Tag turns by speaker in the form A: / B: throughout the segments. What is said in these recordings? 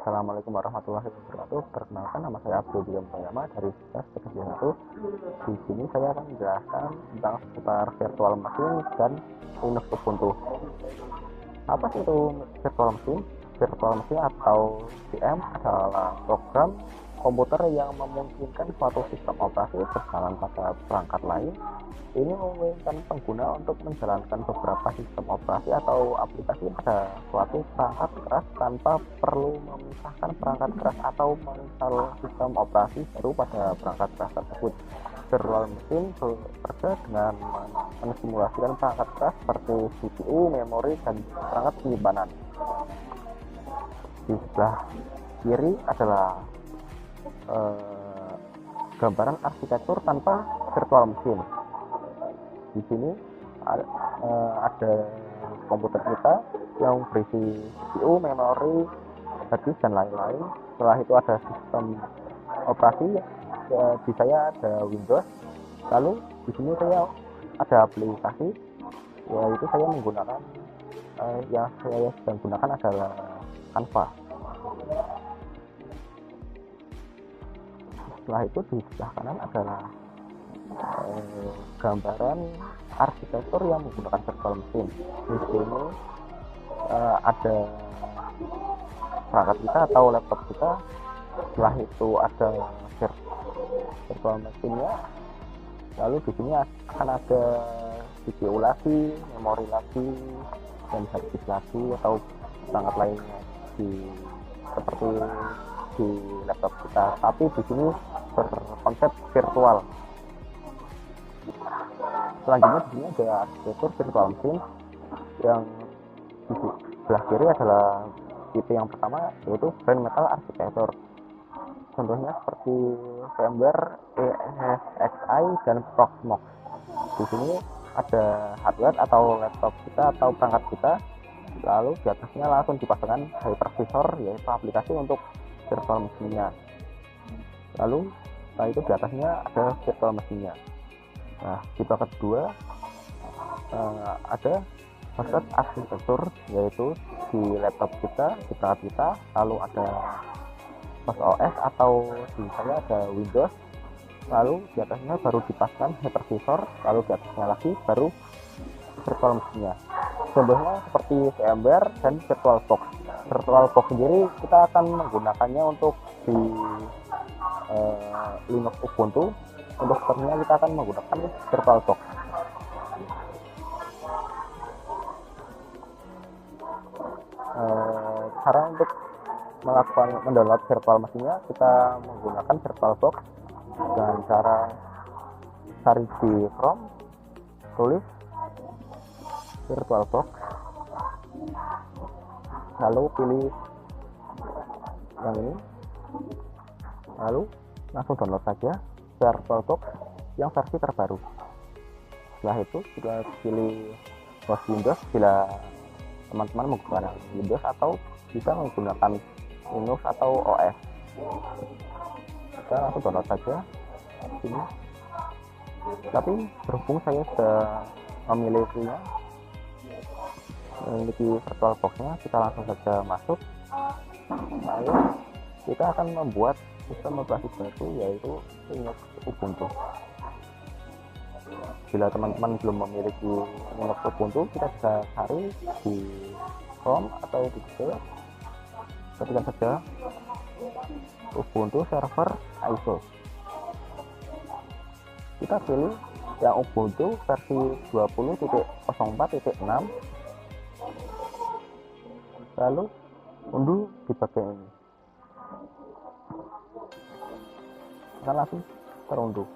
A: Assalamualaikum warahmatullahi wabarakatuh. Perkenalkan, nama saya Abdul Muhammad dari Universitas Kedokteran 1. Di sini saya akan menjelaskan tentang seputar virtual machine dan Linux Ubuntu. Apa sih itu virtual machine? Virtual machine atau VM adalah program komputer yang memungkinkan suatu sistem operasi berjalan pada perangkat lain. Ini memungkinkan pengguna untuk menjalankan beberapa sistem operasi atau aplikasi pada suatu perangkat keras tanpa perlu memisahkan perangkat keras atau menginstal sistem operasi baru pada perangkat keras tersebut. Virtual machine bekerja dengan mensimulasikan perangkat keras seperti CPU, memori, dan perangkat penyimpanan. Di sebelah kiri adalah gambaran arsitektur tanpa virtual machine. Di sini ada komputer kita yang berisi CPU, memori, harddisk, dan lain-lain. Setelah itu ada sistem operasi, di saya ada Windows. Lalu di sini saya ada aplikasi, yaitu saya menggunakan yang saya sedang gunakan adalah Canva. Setelah itu di sebelah kanan adalah gambaran arsitektur yang menggunakan virtual machine. Di sini ada perangkat kita atau laptop kita. Setelah itu ada virtual machine-nya. Lalu di sini akan ada CPU lagi, memori lagi, dan harddisk lagi atau perangkat lainnya seperti di laptop kita. Tapi di sini berkonsep virtual. Selanjutnya di sini ada arsitektur virtual machine yang di sebelah kiri adalah tipe yang pertama, yaitu bare metal architecture. Contohnya seperti VMware, ESXi, dan Proxmox. Di sini ada hardware atau laptop kita atau perangkat kita, lalu di atasnya langsung dipasangkan hypervisor, yaitu aplikasi untuk virtual machine-nya. Lalu setelah itu di atasnya ada virtual machine-nya. Nah, tipe kedua ada host arsitektur, yaitu di laptop kita, di perangkat kita, lalu ada host OS atau di saya ada Windows, lalu di atasnya baru dipasang hypervisor, lalu di atasnya lagi baru virtual machine-nya. Contohnya seperti VMware dan VirtualBox. VirtualBox sendiri kita akan menggunakannya untuk di Linux Ubuntu. Untuk terminal kita akan menggunakan VirtualBox. Cara untuk mendownload virtual machine-nya, kita menggunakan VirtualBox dengan cara cari di Chrome, tulis VirtualBox, lalu pilih yang ini, lalu langsung download saja VirtualBox yang versi terbaru. Setelah itu kita pilih host Windows bila teman-teman menggunakan Windows atau bisa menggunakan Linux atau OS. Kita langsung download saja ini. Tapi berhubung saya sudah memiliki VirtualBox-nya, kita langsung saja masuk. Lalu kita akan membuat sistem operasi baru, yaitu Linux Ubuntu. Bila teman-teman belum memiliki Linux Ubuntu, kita bisa cari di Chrome atau di Google. Ketikkan saja Ubuntu server ISO. Kita pilih yang Ubuntu versi 20.04.6, lalu unduh di bagian ini. Akan langsung terunduh.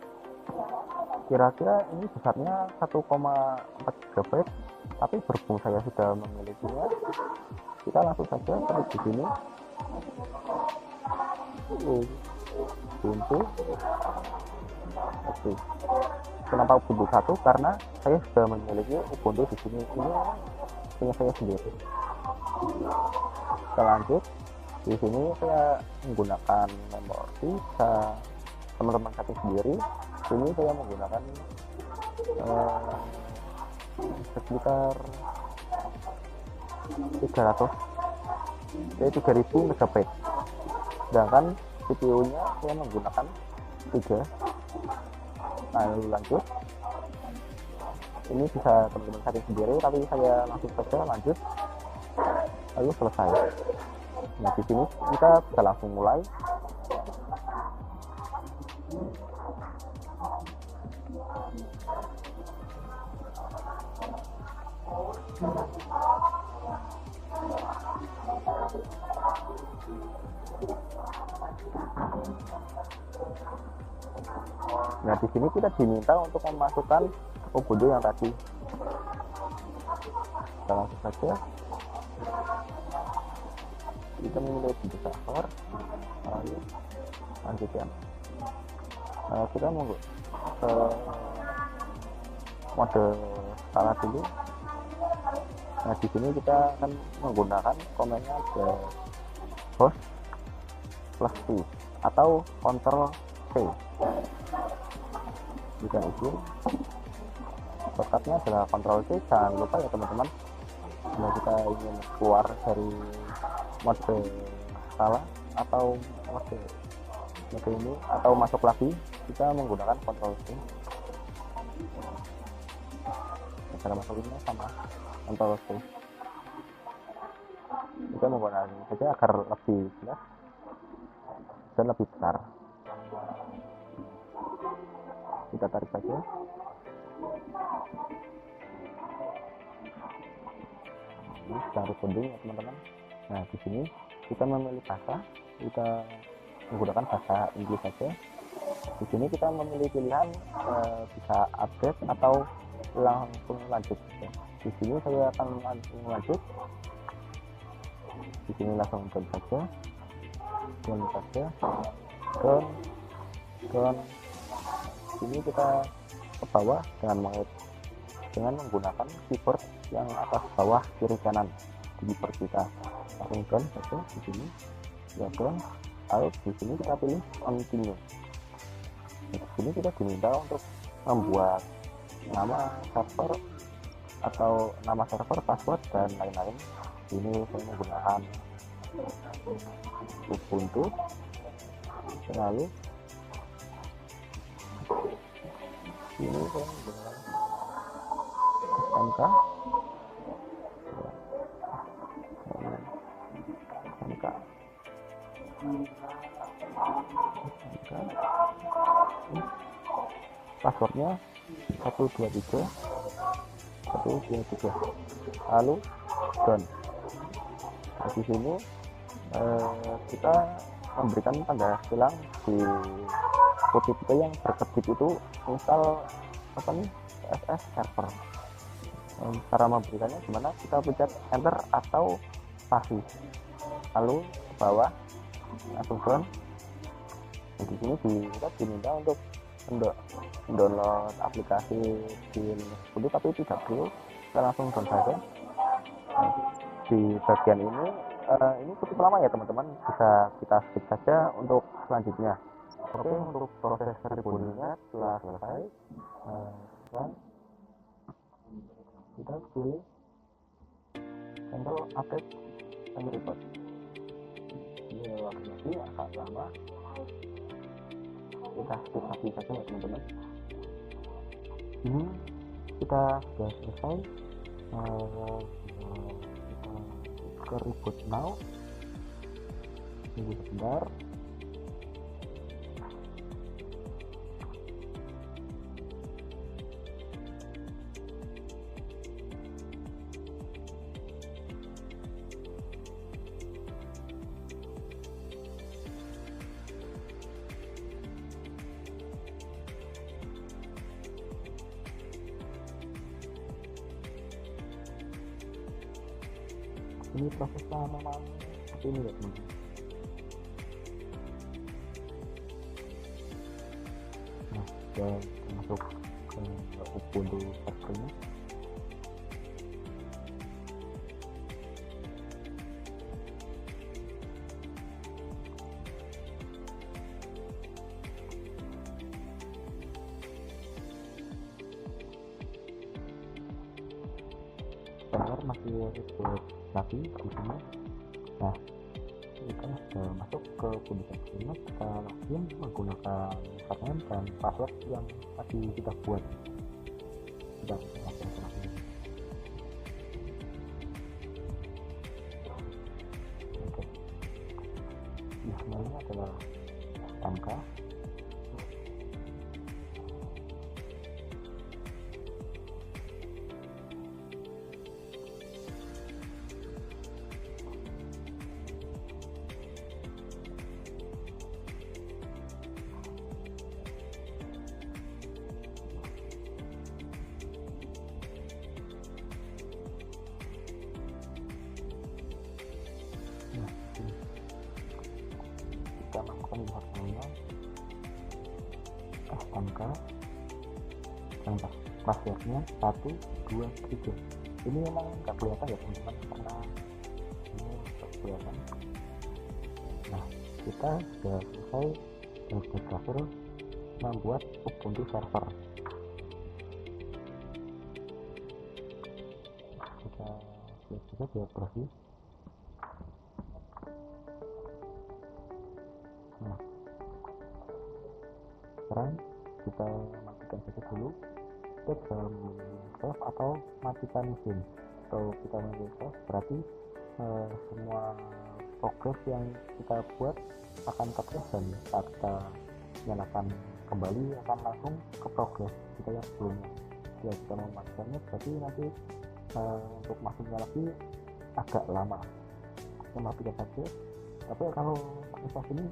A: Kira-kira ini besarnya 1,4 GB, tapi berhubung saya sudah memilikinya, kita langsung saja klik di sini Ubuntu. Oke. Kenapa Ubuntu 1? Karena saya sudah memiliki Ubuntu di sini. Ini punya saya sendiri. Kita lanjut. Di sini saya menggunakan memori, teman-teman cari sendiri. Sini saya menggunakan sekitar 300 jadi 3000 MB. sedangkan CPU-nya saya menggunakan 3. Lalu lanjut, ini bisa teman-teman cari sendiri, tapi saya langsung saja lanjut lalu selesai. Nah, di sini kita bisa langsung mulai. Nah, di sini kita diminta untuk memasukkan Ubuntu yang tadi. Kita langsung saja kita memilih Ubuntu server, lalu lanjutkan. Kita mau ke mode skala dulu. Nah, di sini kita akan menggunakan komennya ke host +T atau Ctrl C. Jika izin, shortcutnya adalah Ctrl C. Jangan lupa ya teman-teman, bila kita ingin keluar dari mode skala atau mode ini atau masuk lagi, kita menggunakan Ctrl C. Cara masuknya sama Ctrl C. Kita menggunakan saja agar lebih jelas dan lebih besar. Kita tarik saja. Ini sedang recording ya teman-teman. Nah, di sini kita memilih bahasa, kita menggunakan bahasa Inggris saja. Di sini kita memilih pilihan bisa update atau langsung lanjut. Di sini saya akan langsung lanjut. Di sini langsung done saja, done saja, done. Ini kita ke bawah dengan menggunakan keyboard yang atas bawah kiri kanan di keyboard kita. Langsung done saja di sini, ya done. Lalu di sini kita pilih continue. Di sini kita diminta untuk membuat nama server atau nama server, password dan lain-lain. Ini saya menggunakan Ubuntu, lalu ini saya menggunakan SMK, passwordnya 123 lalu done. Nah, di sini kita memberikan tanda silang di kutip yang berkedip itu install apa nih, CSS server. Cara memberikannya gimana? Kita pencet enter atau spasi, lalu ke bawah langsung done. Nah, di sini kita diminta untuk download aplikasi di Ubuntu, tapi tidak perlu, kita langsung done saja. Nah, di bagian ini cukup lama ya teman-teman, bisa kita skip saja untuk selanjutnya. Oke, untuk proses rebootingnya setelah selesai, kita pilih Ctrl Update and Reboot. Ini waktunya agak lama, kita skip lagi saja ya teman-teman. Ini kita sudah selesai. Kita ke reboot now. Tunggu sebentar. Ini prosesnya memang seperti ini ya teman-teman. Nah, kita masuk ke Ubuntu servernya. Server masih reboot lagi di sini. Nah, kita sudah masuk ke pendidikan sebelumnya, kita login menggunakan username dan password yang tadi kita buat. Kita langsung login. Oke, username adalah SMK. Kita masukkan username-nya SMK dan passwordnya 123. Ini memang nggak kelihatan ya teman-teman, karena ini nggak kelihatan. Nah, kita sudah selesai berhasil membuat Ubuntu server. Kita lihat juga di operasi. Nah, sekarang kita matikan saja dulu. Kita bisa save atau matikan mesin. Atau kita matikan save berarti semua progres yang kita buat akan terus, dan saat kita nyalakan kembali akan langsung ke progres kita yang sebelumnya. Ya, kita mematikannya berarti nanti untuk masuknya lagi agak lama. Kita matikan saja. Tapi kalau pakai save ini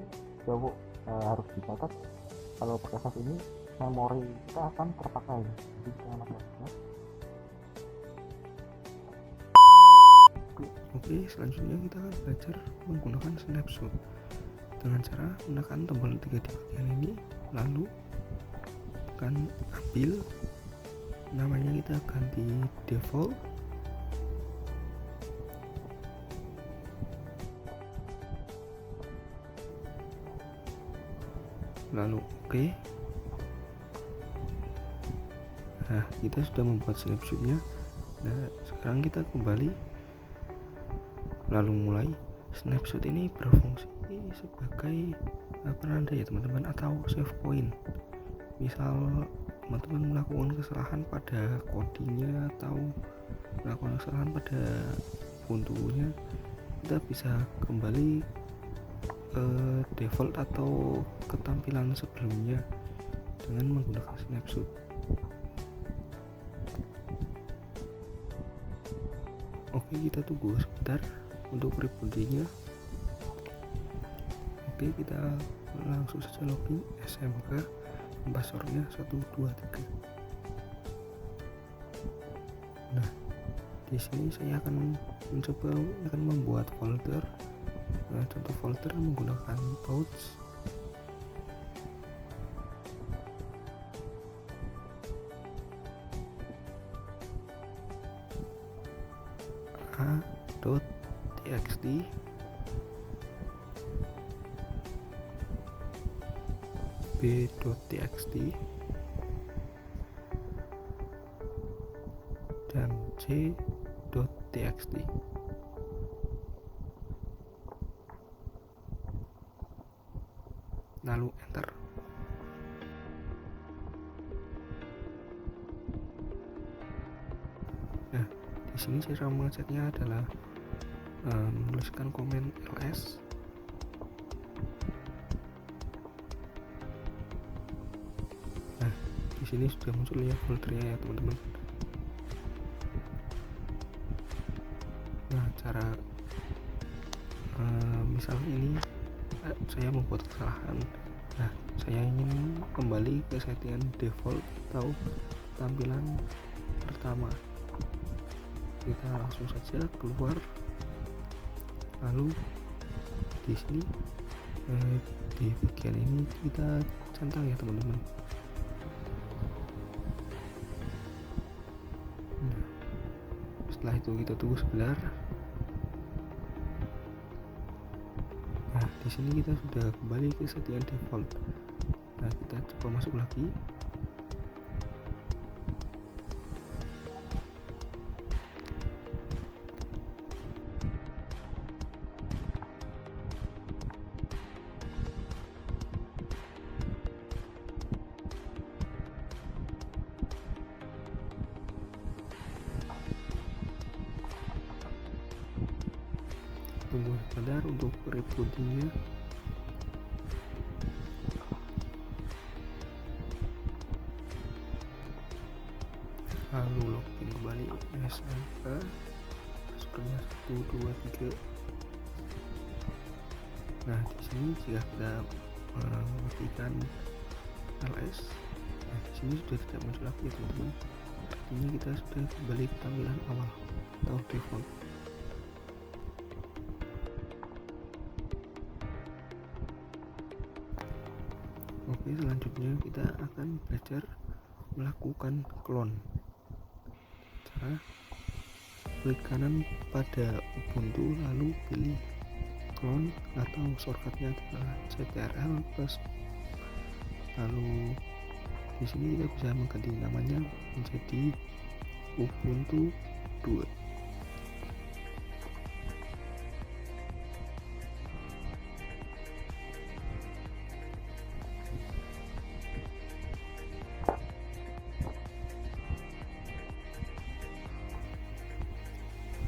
A: jauh harus dicatat, kalau pakai save ini memori kita akan terpakai. Jadi kita matikan.
B: Oke, selanjutnya kita akan belajar menggunakan snapshot dengan cara menekan tombol 3 di bagian ini, lalu akan ambil namanya, kita ganti default, lalu oke. Nah, kita sudah membuat snapshotnya. Nah, sekarang kita kembali, lalu mulai. Snapshot ini berfungsi sebagai penanda ya teman-teman, atau save point. Misal teman-teman melakukan kesalahan pada codingnya atau melakukan kesalahan pada Ubuntu-nya, kita bisa kembali ke default atau ketampilan sebelumnya dengan menggunakan snapshot. Oke, kita tunggu sebentar untuk rebootingnya. Oke, kita langsung saja login SMK, passwordnya 123. Nah, di sini saya akan mencoba membuat folder. Nah, contoh folder menggunakan pouch. a.txt b.txt dan c.txt. Lalu enter. Nah, di sini cara mengeceknya adalah menuliskan komen ls. Nah, di sini sudah muncul ya foldernya ya teman-teman. Nah, cara misal ini saya membuat kesalahan. Nah, saya ingin kembali ke settingan default atau tampilan pertama. Kita langsung saja keluar, lalu di sini di bagian ini kita centang ya teman-teman. Nah, setelah itu kita tunggu sebentar. Nah, di sini kita sudah kembali ke settingan default. Nah, kita coba masuk lagi. tunggu sebentar untuk rebootingnya. Lalu login kembali SMK, passwordnya 123. Nah, di sini jika kita mematikan LS, nah di sini sudah tidak muncul lagi ya teman-teman. Artinya kita sudah kembali ke tampilan awal atau default. Oke, selanjutnya kita akan belajar melakukan clone. Cara klik kanan pada Ubuntu lalu pilih clone atau shortcutnya adalah CTRL plus. Lalu di sini kita bisa mengganti namanya menjadi Ubuntu 2.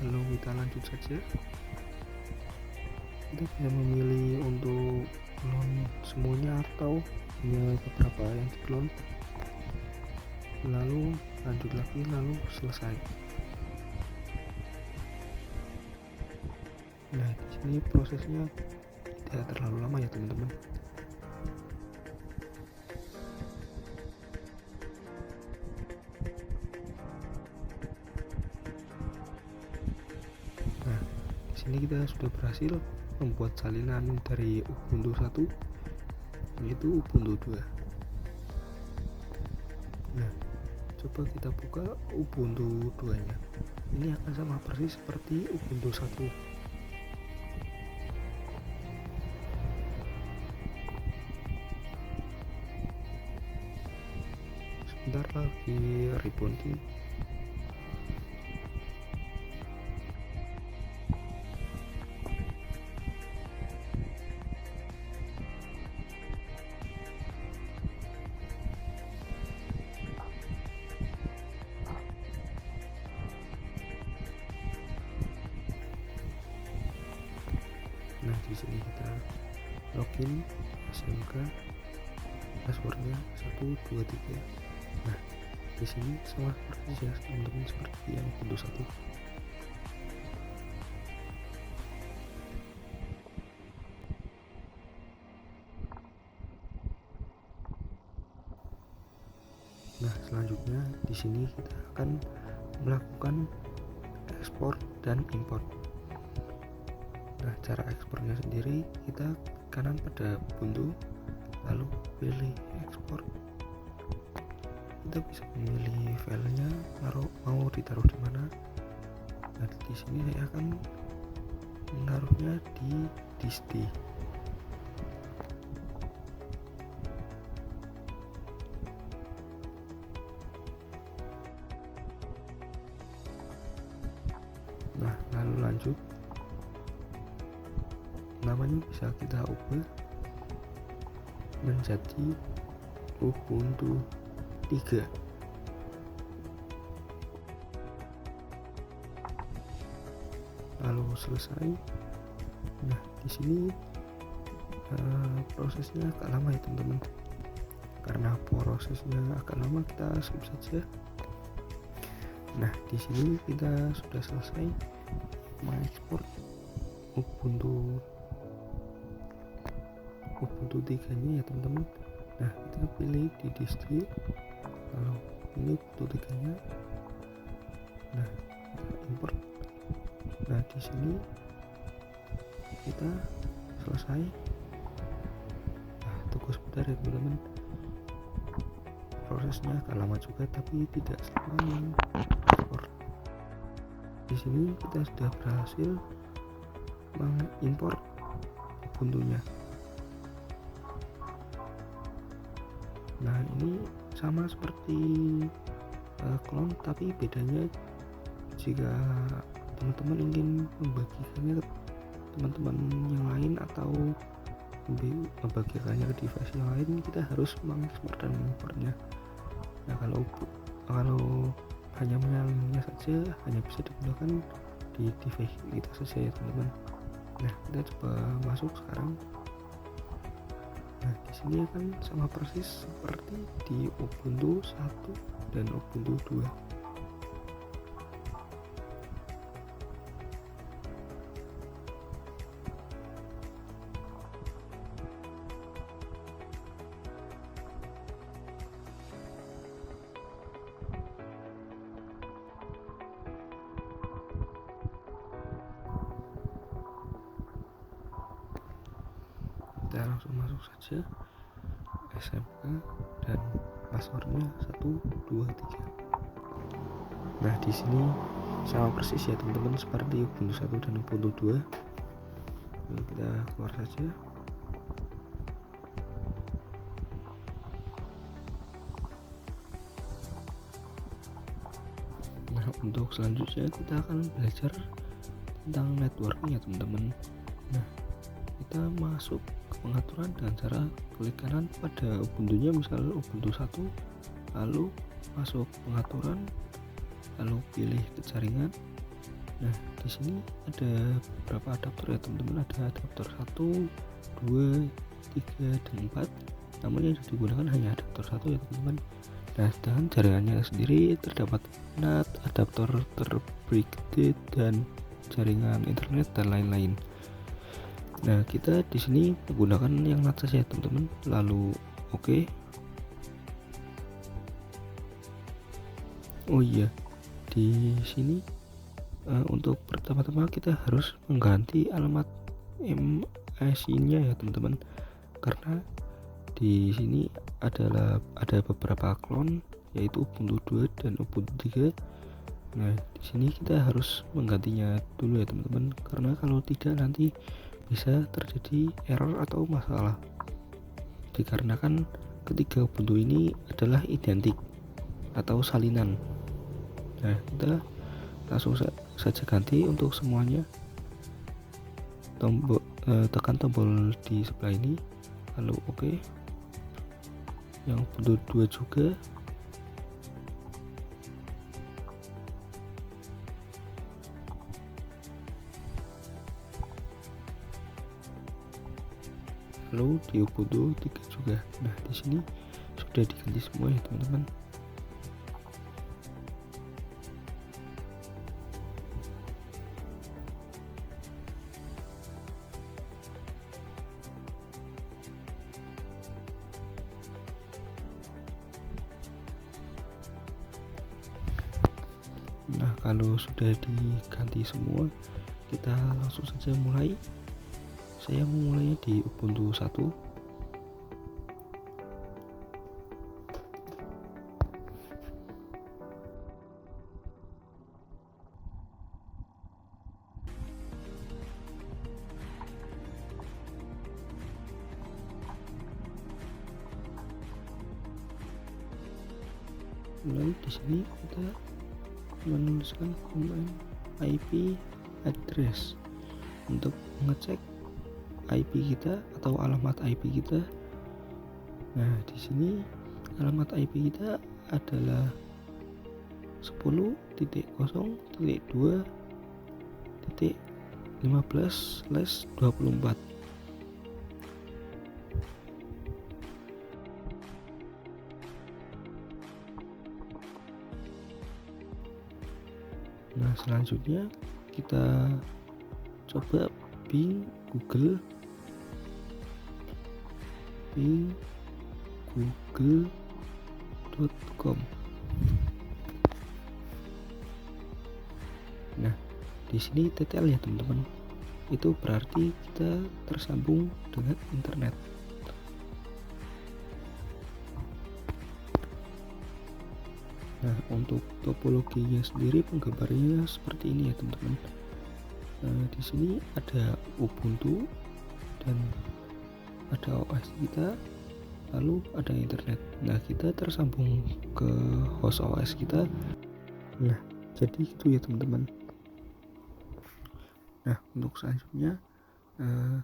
B: Lalu kita lanjut saja. Kita bisa memilih untuk clone semuanya atau hanya beberapa yang di clone. Lalu lanjut lagi, lalu selesai. Nah, di sini prosesnya tidak terlalu lama ya teman-teman. Nah, di sini kita sudah berhasil membuat salinan dari Ubuntu 1 yaitu Ubuntu 2. Nah, coba kita buka Ubuntu 2 nya. Ini akan sama persis seperti Ubuntu 1. Sebentar lagi rebooting. Nah, di sini kita login SMK, passwordnya 123. Nah, di sini sama persis ya teman-teman seperti yang Ubuntu 1. Nah, selanjutnya di sini kita akan melakukan ekspor dan import. Nah, cara ekspornya sendiri kita kanan pada Ubuntu lalu pilih ekspor. Kita bisa memilih filenya mau ditaruh di mana. Nah, di sini saya akan menaruhnya di disk D. Nah, lalu lanjut, namanya bisa kita ubah menjadi Ubuntu 3. Lalu selesai. Nah, di sini prosesnya agak lama ya teman-teman. Karena prosesnya agak lama, kita skip saja. Nah, di sini kita sudah selesai mengekspor Ubuntu 3 nya ya teman-teman. Nah, kita pilih di disk D, lalu ini Ubuntu 3 nya. Nah, kita import. Nah, di sini kita selesai. Nah, tunggu sebentar ya teman-teman, prosesnya agak lama juga tapi tidak selama ekspor. Di sini kita sudah berhasil mengimpor Ubuntu-nya. Nah, ini sama seperti clone, tapi bedanya jika teman-teman ingin membagikannya ke teman-teman yang lain atau membagikannya ke device yang lain, kita harus mengekspor dan mengimportnya. Nah, kalau hanya menyalinnya saja hanya bisa digunakan di device kita saja ya teman-teman. Nah, kita coba masuk sekarang. Nah, di sini akan sama persis seperti di Ubuntu 1 dan Ubuntu 2. Kita langsung masuk saja SMK dan passwordnya 123. Nah, di sini sama persis ya teman-teman seperti Ubuntu 1 dan Ubuntu 2. Lalu kita keluar saja. Nah, untuk selanjutnya kita akan belajar tentang networking ya teman-teman. Nah, kita masuk ke pengaturan dengan cara klik kanan pada Ubuntu-nya, misalnya Ubuntu 1, lalu masuk pengaturan, lalu pilih ke jaringan. Nah, di sini ada beberapa adaptor ya teman-teman, ada adaptor 1, 2, 3, dan 4. Namun yang digunakan hanya adaptor 1 ya teman-teman. Nah, sedangkan jaringannya sendiri terdapat NAT, adaptor terbrigade, dan jaringan internet dan lain-lain. Nah, kita di sini menggunakan yang NAT saja ya teman-teman. Lalu oke. Oh iya, di sini untuk pertama-tama kita harus mengganti alamat MAC-nya ya teman-teman, karena di sini ada beberapa klon yaitu Ubuntu 2 dan Ubuntu 3. Nah, di sini kita harus menggantinya dulu ya teman-teman, karena kalau tidak nanti bisa terjadi error atau masalah, dikarenakan ketiga Ubuntu ini adalah identik atau salinan. Nah, kita langsung saja ganti untuk semuanya. Tekan tombol di sebelah ini, lalu oke. Yang Ubuntu 2 juga. Lalu di Ubuntu 3 juga. Nah, di sini sudah diganti semua ya teman-teman. Nah, kalau sudah diganti semua, kita langsung saja mulai. Saya memulainya di Ubuntu 1. Lalu di sini kita menuliskan command IP address untuk mengecek IP kita atau alamat IP kita. Nah, di sini alamat IP kita adalah 10.0.2.15/24. Nah, selanjutnya kita coba Bing google.com. Nah, di sini TTL ya teman-teman. Itu berarti kita tersambung dengan internet. Nah, untuk topologinya sendiri penggambarannya seperti ini ya teman-teman. Di sini ada Ubuntu dan ada OS kita, lalu ada internet. Nah, kita tersambung ke host OS kita. Nah, jadi gitu ya teman-teman. Nah, untuk selanjutnya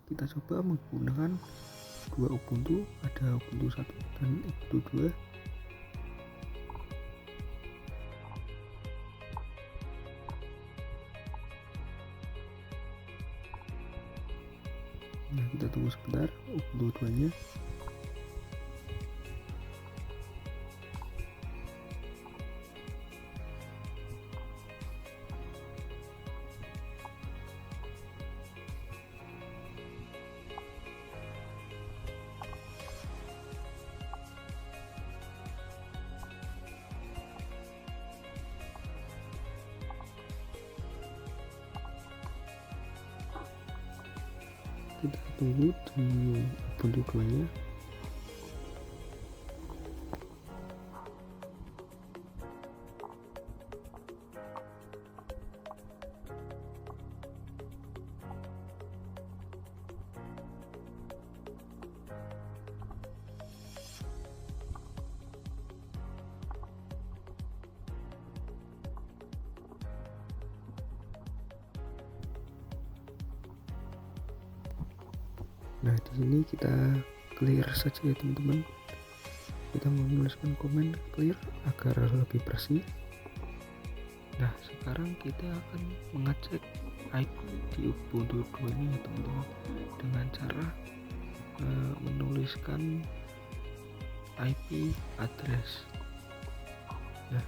B: kita coba menggunakan dua Ubuntu, ada Ubuntu 1 dan Ubuntu 2. 2-nya. Kita tunggu di Ubuntu 2-nya. Nah, di sini kita clear saja ya teman-teman. Kita menuliskan komen clear agar lebih bersih. Nah, sekarang kita akan mengecek IP di Ubuntu 2-nya ya teman-teman, dengan cara menuliskan IP address. Nah,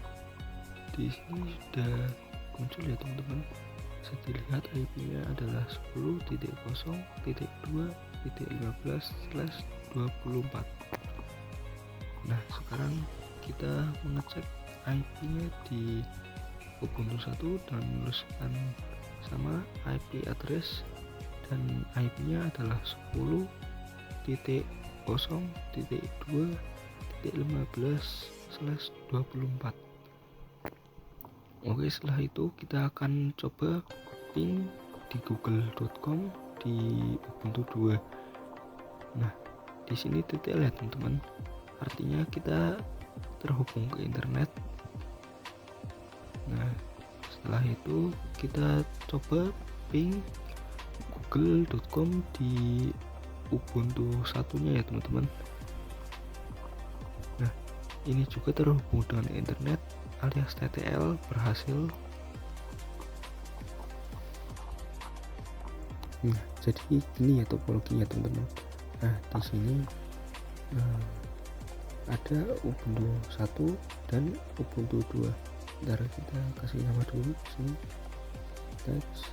B: di sini sudah muncul ya teman-teman. Bisa dilihat IP-nya adalah 10.0.2.15/24. Nah, sekarang kita mengecek IP-nya di Ubuntu 1 dan menuliskan sama IP address, dan IP-nya adalah 10.0.2.15/24. Oke, setelah itu kita akan coba ping di google.com di Ubuntu 2. Nah, di sini titik ya teman-teman, artinya kita terhubung ke internet. Nah, setelah itu kita coba ping google.com di Ubuntu 1-nya ya teman-teman. Nah, ini juga terhubung dengan internet alias TTL berhasil. Nah, jadi gini ya topologinya teman-teman. Nah, di sini ada Ubuntu 1 dan Ubuntu 2. Bentar, kita kasih nama dulu di sini. Teks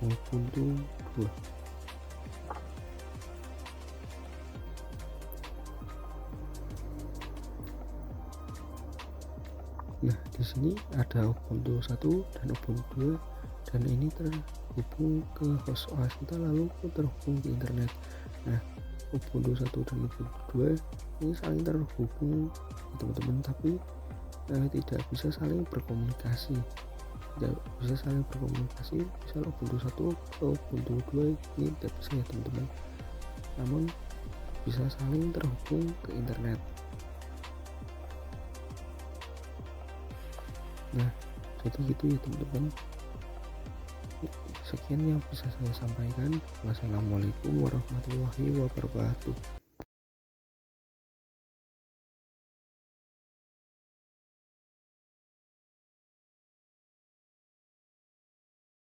B: Ubuntu 2. Nah, di sini ada Ubuntu 1 dan Ubuntu 2, dan ini terhubung ke host OS kita, lalu terhubung ke internet. Nah, Ubuntu 1 dan Ubuntu 2 ini saling terhubung teman-teman, tapi tidak bisa saling berkomunikasi. Misal Ubuntu 1 ke Ubuntu 2 ini tidak bisa ya teman-teman, namun bisa saling terhubung ke internet. Nah, jadi gitu ya teman-teman. Sekian yang bisa saya sampaikan. Wassalamualaikum warahmatullahi wabarakatuh.